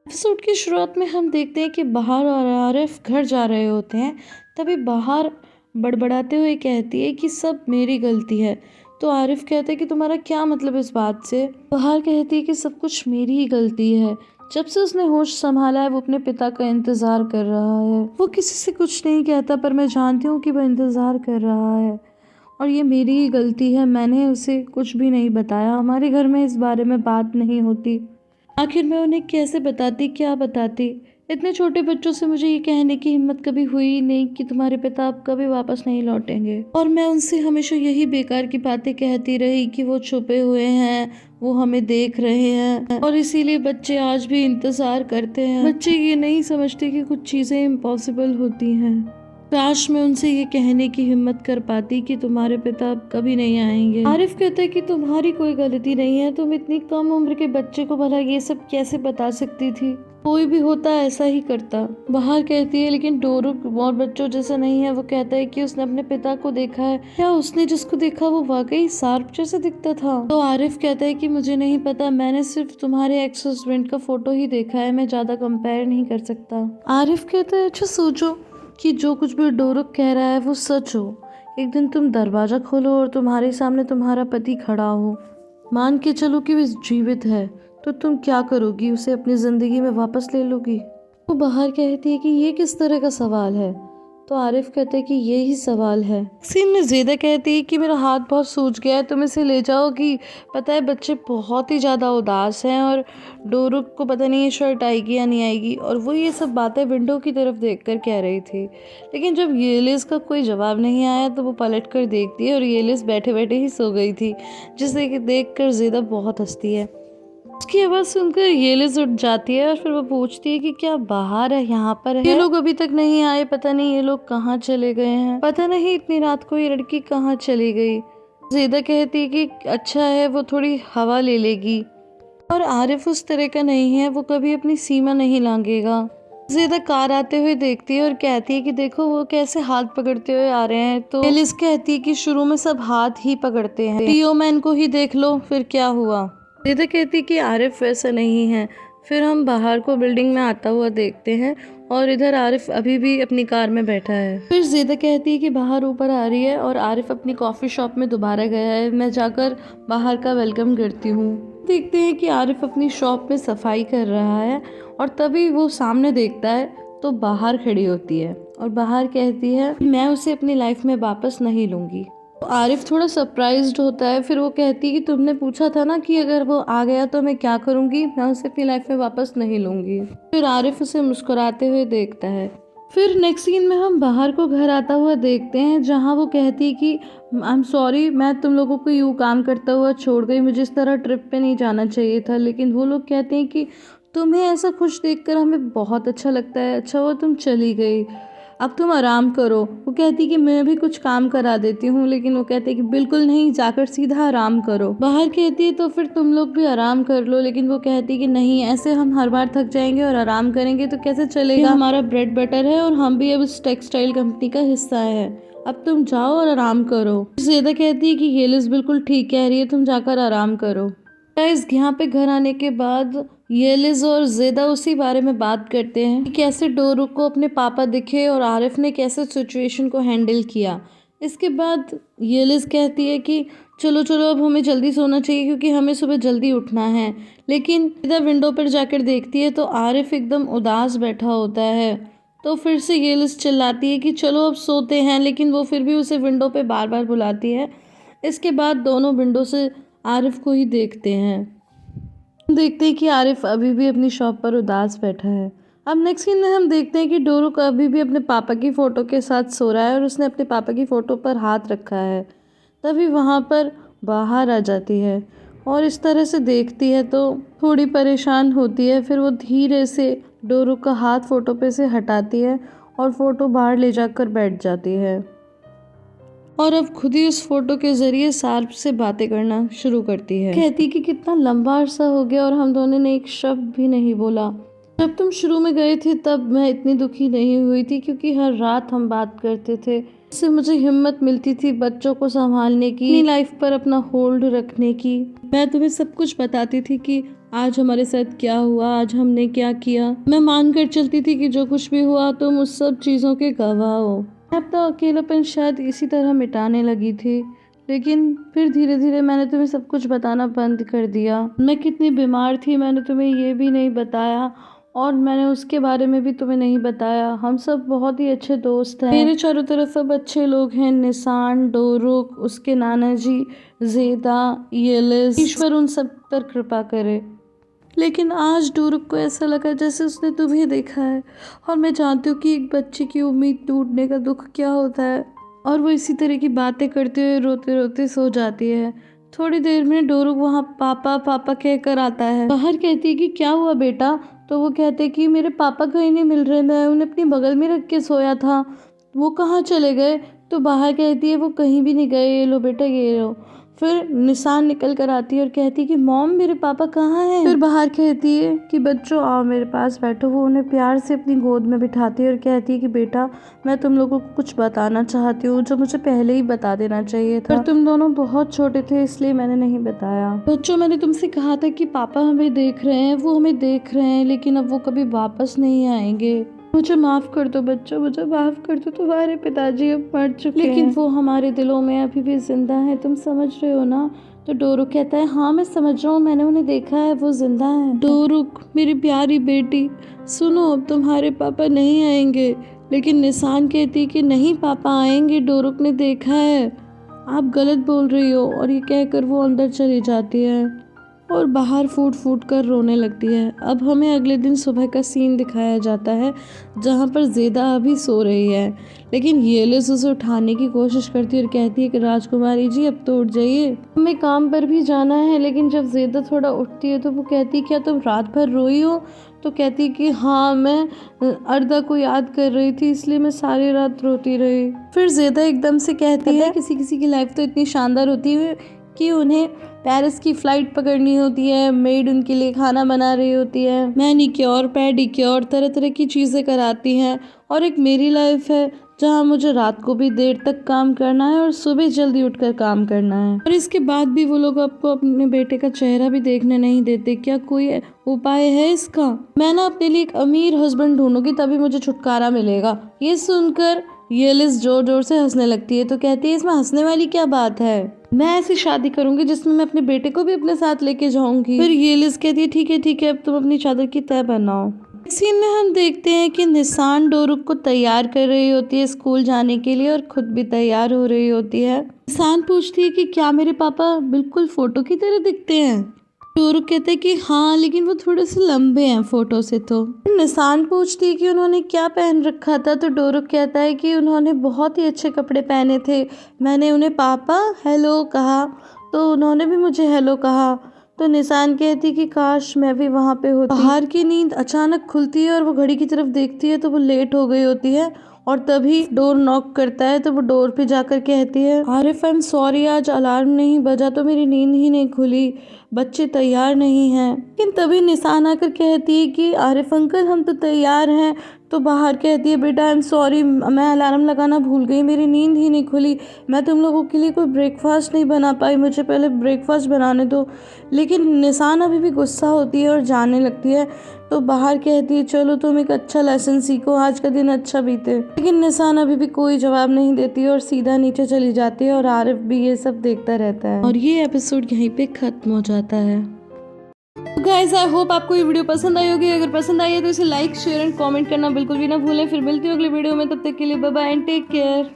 Episode की शुरुआत में हम देखते हैं कि बहार और आरिफ घर जा रहे होते हैं। तभी बहार बड़बड़ाते हुए कहती है कि सब मेरी गलती है। तो आरिफ कहता है कि तुम्हारा क्या मतलब इस बात से। बहार कहती है कि सब कुछ मेरी ही गलती है। जब से उसने होश संभाला है वो अपने पिता का इंतजार कर रहा है। वो किसी से कुछ नहीं कहता पर मैं जानती हूँ कि वो इंतजार कर रहा है और ये मेरी ही गलती है। मैंने उसे कुछ भी नहीं बताया। हमारे घर में इस बारे में बात नहीं होती। आखिर मैं उन्हें कैसे बताती, क्या बताती। इतने छोटे बच्चों से मुझे ये कहने की हिम्मत कभी हुई ही नहीं कि तुम्हारे पिता अब कभी वापस नहीं लौटेंगे। और मैं उनसे हमेशा यही बेकार की बातें कहती रही कि वो छुपे हुए हैं, वो हमें देख रहे हैं और इसीलिए बच्चे आज भी इंतजार करते हैं। बच्चे ये नहीं समझते कि कुछ चीजें इम्पॉसिबल होती हैं। काश मैं उनसे ये कहने की हिम्मत कर पाती कि तुम्हारे पिता अब कभी नहीं आएंगे। आरिफ कहता है कि तुम्हारी कोई गलती नहीं है। तुम इतनी कम उम्र के बच्चे को भला ये सब कैसे बता सकती थी। कोई भी होता ऐसा ही करता। बहार कहती है लेकिन डोरू और बच्चों जैसा नहीं है। वो कहता है कि उसने अपने पिता को देखा है। क्या उसने जिसको देखा वो वाकई सार्प जैसा दिखता था। तो आरिफ कहता है कि मुझे नहीं पता, मैंने सिर्फ तुम्हारे एक्स हस्बैंड का फोटो ही देखा है, मैं ज्यादा कंपेयर नहीं कर सकता। आरिफ कहता है अच्छा सोचो कि जो कुछ भी डोरक कह रहा है वो सच हो। एक दिन तुम दरवाजा खोलो और तुम्हारे सामने तुम्हारा पति खड़ा हो। मान के चलो कि वो जीवित है, तो तुम क्या करोगी? उसे अपनी जिंदगी में वापस ले लोगी? वो बाहर कहती है कि ये किस तरह का सवाल है। तो आरिफ कहते हैं कि ये ही सवाल है। सीन में ज़ेदा कहती है कि मेरा हाथ बहुत सूज गया है, तुम इसे ले जाओगी। पता है बच्चे बहुत ही ज़्यादा उदास हैं और डोरुक को पता नहीं ये शर्ट आएगी या नहीं आएगी। और वो ये सब बातें विंडो की तरफ देखकर कह रही थी। लेकिन जब येलिस का कोई जवाब नहीं आया तो वो पलट कर देखती है और येलिस बैठे बैठे ही सो गई थी, जिसे देख कर ज़ेदा बहुत हंसती है। उसकी आवाज़ सुनकर येलिस उठ जाती है और फिर वो पूछती है कि क्या बाहर है, यहाँ पर है? ये लोग अभी तक नहीं आए, पता नहीं ये लोग कहाँ चले गए हैं। पता नहीं इतनी रात को ये लड़की कहाँ चली गई। ज़ेदा कहती है कि अच्छा है वो थोड़ी हवा ले लेगी। और आरिफ उस तरह का नहीं है, वो कभी अपनी सीमा नहीं लांघेगा। ज़ेदा कार आते हुए देखती है और कहती है कि देखो वो कैसे हाथ पकड़ते हुए आ रहे हैं। तो एलिस कहती है कि शुरू में सब हाथ ही पकड़ते हैं, टीओ मैन को ही देख लो फिर क्या हुआ। ज़ेदा कहती है कि आरिफ वैसा नहीं है। फिर हम बाहर को बिल्डिंग में आता हुआ देखते हैं और इधर आरिफ अभी भी अपनी कार में बैठा है। फिर ज़ेदा कहती है कि बाहर ऊपर आ रही है और आरिफ अपनी कॉफ़ी शॉप में दोबारा गया है। मैं जाकर बाहर का वेलकम करती हूँ। देखते हैं कि आरिफ अपनी शॉप में सफाई कर रहा है और तभी वो सामने देखता है तो बाहर खड़ी होती है और बाहर कहती है मैं उसे अपनी लाइफ में वापस नहीं लूँगी। तो आरिफ थोड़ा सरप्राइज्ड होता है। फिर वो कहती है कि तुमने पूछा था ना कि अगर वो आ गया तो मैं क्या करूँगी, मैं उसे अपनी लाइफ में वापस नहीं लूँगी। फिर आरिफ उसे मुस्कुराते हुए देखता है। फिर नेक्स्ट सीन में हम बाहर को घर आता हुआ देखते हैं जहाँ वो कहती है कि आई एम सॉरी, मैं तुम लोगों को यूँ काम करता हुआ छोड़ गई, मुझे इस तरह ट्रिप पे नहीं जाना चाहिए था। लेकिन वो लोग कहते हैं कि तुम्हें ऐसा खुश देखकर हमें बहुत अच्छा लगता है, अच्छा हुआ तुम चली गई, अब तुम आराम करो। वो कहती है कि मैं भी कुछ काम करा देती हूँ, लेकिन वो कहते हैं कि बिल्कुल नहीं, जाकर सीधा आराम करो। बाहर कहती है तो फिर तुम लोग भी आराम कर लो, लेकिन वो कहती है कि नहीं, ऐसे हम हर बार थक जाएंगे और आराम करेंगे तो कैसे चलेगा। हमारा ब्रेड बटर है और हम भी अब इस टेक्सटाइल कंपनी का हिस्सा है, अब तुम जाओ और आराम करो। ज़ेदा कहती है कि येलिस बिल्कुल ठीक कह रही है, तुम जाकर आराम करो। गाइस यहाँ पे घर आने के बाद येलिस और ज़ेदा उसी बारे में बात करते हैं कि कैसे डोरू को अपने पापा दिखे और आरिफ ने कैसे सिचुएशन को हैंडल किया। इसके बाद येलिस कहती है कि चलो चलो अब हमें जल्दी सोना चाहिए क्योंकि हमें सुबह जल्दी उठना है। लेकिन ज़ेदा विंडो पर जाकर देखती है तो आरिफ एकदम उदास बैठा होता है। तो फिर से येलिस चिल्लाती है कि चलो अब सोते हैं, लेकिन वो फिर भी उसे विंडो पे बार बार बुलाती है। इसके बाद दोनों विंडो से आरिफ को ही देखते हैं। देखते हैं कि आरिफ अभी भी अपनी शॉप पर उदास बैठा है। अब नेक्स्ट सीन में हम देखते हैं कि डोरू का अभी भी अपने पापा की फ़ोटो के साथ सो रहा है और उसने अपने पापा की फ़ोटो पर हाथ रखा है। तभी वहाँ पर बाहर आ जाती है और इस तरह से देखती है तो थोड़ी परेशान होती है। फिर वो धीरे से डोरू का हाथ फ़ोटो पे से हटाती है और फ़ोटो बाहर ले जाकर बैठ जाती है और अब खुद ही उस फोटो के जरिए सार्प से बातें करना शुरू करती है। कहती कि कितना लंबा अरसा हो गया और हम दोनों ने एक शब्द भी नहीं बोला। जब तुम शुरू में गए थे तब मैं इतनी दुखी नहीं हुई थी क्योंकि हर रात हम बात करते थे। इससे मुझे हिम्मत मिलती थी बच्चों को संभालने की, अपनी लाइफ पर अपना होल्ड रखने की। मैं तुम्हें सब कुछ बताती थी कि आज हमारे साथ क्या हुआ, आज हमने क्या किया। मैं मान कर चलती थी कि जो कुछ भी हुआ तुम उस सब चीज़ों के गवाह हो। मैं अपना अकेलापन शायद इसी तरह मिटाने लगी थी, लेकिन फिर धीरे धीरे मैंने तुम्हें सब कुछ बताना बंद कर दिया। मैं कितनी बीमार थी मैंने तुम्हें ये भी नहीं बताया, और मैंने उसके बारे में भी तुम्हें नहीं बताया। हम सब बहुत ही अच्छे दोस्त हैं। मेरे चारों तरफ अब अच्छे लोग हैं, निसान, डोरुक, उसके नाना जी, जेदा, येलिस। ईश्वर उन सब पर कृपा करे। लेकिन आज डोरुक को ऐसा लगा जैसे उसने तुम्हें देखा है, और मैं जानती हूँ कि एक बच्चे की उम्मीद टूटने का दुख क्या होता है। और वो इसी तरह की बातें करते हुए रोते रोते सो जाती है। थोड़ी देर में डोरुक वहाँ पापा पापा कहकर आता है। बाहर कहती है कि क्या हुआ बेटा। तो वो कहते कि मेरे पापा कहीं नहीं मिल रहे, मैं उन्हें अपनी बगल में रख के सोया था, वो कहाँ चले गए। तो बाहर कहती है वो कहीं भी नहीं गए, ये लो बेटा ये लो। फिर निशान निकल कर आती है और कहती है कि मॉम मेरे पापा कहाँ हैं। फिर बाहर कहती है कि बच्चों आओ मेरे पास बैठो। वो उन्हें प्यार से अपनी गोद में बिठाती है और कहती है कि बेटा मैं तुम लोगों को कुछ बताना चाहती हूँ जो मुझे पहले ही बता देना चाहिए था, पर तुम दोनों बहुत छोटे थे इसलिए मैंने नहीं बताया। बच्चों मैंने तुमसे कहा था कि पापा हमें देख रहे हैं, वो हमें देख रहे हैं, लेकिन अब वो कभी वापस नहीं आएंगे। मुझे माफ कर दो बच्चों, मुझे माफ कर दो, तुम्हारे पिताजी अब मर चुके हैं, लेकिन वो हमारे दिलों में अभी भी जिंदा है, तुम समझ रहे हो ना। तो डोरुक कहता है हाँ मैं समझ रहा हूँ, मैंने उन्हें देखा है, वो जिंदा है। डोरुक मेरी प्यारी बेटी सुनो, अब तुम्हारे पापा नहीं आएंगे। लेकिन निशान कहती है कि नहीं पापा आएंगे, डोरुक ने देखा है, आप गलत बोल रही हो। और ये कहकर वो अंदर चली जाती है और बाहर फूट फूट कर रोने लगती है। अब हमें अगले दिन सुबह का सीन दिखाया जाता है जहाँ पर जेदा अभी सो रही है, लेकिन येलिस उसे उठाने की कोशिश करती है और कहती है कि राजकुमारी जी अब तो उठ जाइए, हमें काम पर भी जाना है। लेकिन जब जेदा थोड़ा उठती है तो वो कहती है क्या तुम रात भर रोई हो। तो कहती है कि हाँ मैं अर्दा को याद कर रही थी इसलिए मैं सारी रात रोती रही। फिर जेदा एकदम से कहती है किसी किसी की लाइफ तो इतनी शानदार होती है कि उन्हें पेरिस की फ़्लाइट पकड़नी होती है, मेड उनके लिए खाना बना रही होती है, मैनीक्योर पेडिक्योर तरह तरह की चीज़ें कराती हैं। और एक मेरी लाइफ है जहाँ मुझे रात को भी देर तक काम करना है और सुबह जल्दी उठकर काम करना है। और इसके बाद भी वो लोग आपको अपने बेटे का चेहरा भी देखने नहीं देते। क्या कोई उपाय है इसका। मैं ना अपने लिए एक अमीर हस्बैंड ढूंढूंगी तभी मुझे छुटकारा मिलेगा। ये सुनकर येलिस जोर जोर से हंसने लगती है। तो कहती है इसमें हंसने वाली क्या बात है, मैं ऐसी शादी करूंगी जिसमें मैं अपने बेटे को भी अपने साथ लेके जाऊंगी। फिर येलिस कहती है ठीक है अब तुम अपनी चादर की तह बनाओ। सीन में हम देखते हैं कि निशान डोरुक को तैयार कर रही होती है स्कूल जाने के लिए और खुद भी तैयार हो रही होती है। निशान पूछती है कि क्या मेरे पापा बिल्कुल फोटो की तरह दिखते हैं। डोरुक कहते हैं कि हाँ लेकिन वो थोड़े से लंबे हैं फोटो से। तो निशान पूछती है कि उन्होंने क्या पहन रखा था। तो डोरुक कहता है कि उन्होंने बहुत ही अच्छे कपड़े पहने थे, मैंने उन्हें पापा हेलो कहा तो उन्होंने भी मुझे हेलो कहा। तो निशान कहती कि काश मैं भी वहाँ पे होती। बाहर की नींद अचानक खुलती है और वो घड़ी की तरफ देखती है तो वो लेट हो गई होती है और तभी डोर नॉक करता है। तो वो डोर पे जाकर कहती है आरिफ आई एम सॉरी, आज अलार्म नहीं बजा तो मेरी नींद ही नहीं खुली, बच्चे तैयार नहीं हैं। लेकिन तभी निशान आकर कहती है कि आरिफ अंकल हम तो तैयार हैं। तो बाहर कहती है बेटा आई एम सॉरी, मैं अलार्म लगाना भूल गई, मेरी नींद ही नहीं खुली, मैं तुम लोगों के लिए कोई ब्रेकफास्ट नहीं बना पाई, मुझे पहले ब्रेकफास्ट बनाने दो। लेकिन निशान अभी भी गुस्सा होती है और जाने लगती है। तो बाहर कहती है चलो तुम एक अच्छा लेसन सीखो, आज का दिन अच्छा बीते। लेकिन निशान अभी भी कोई जवाब नहीं देती और सीधा नीचे चली जाती है और आरिफ भी ये सब देखता रहता है और ये एपिसोड यहीं पे खत्म हो जाता है। गाइस आई होप आपको ये वीडियो पसंद आई होगी। अगर पसंद आई है तो इसे लाइक शेयर एंड कमेंट करना बिल्कुल भी ना भूलें। फिर मिलती हूँ अगले वीडियो में, तब तक के लिए bye bye and take care.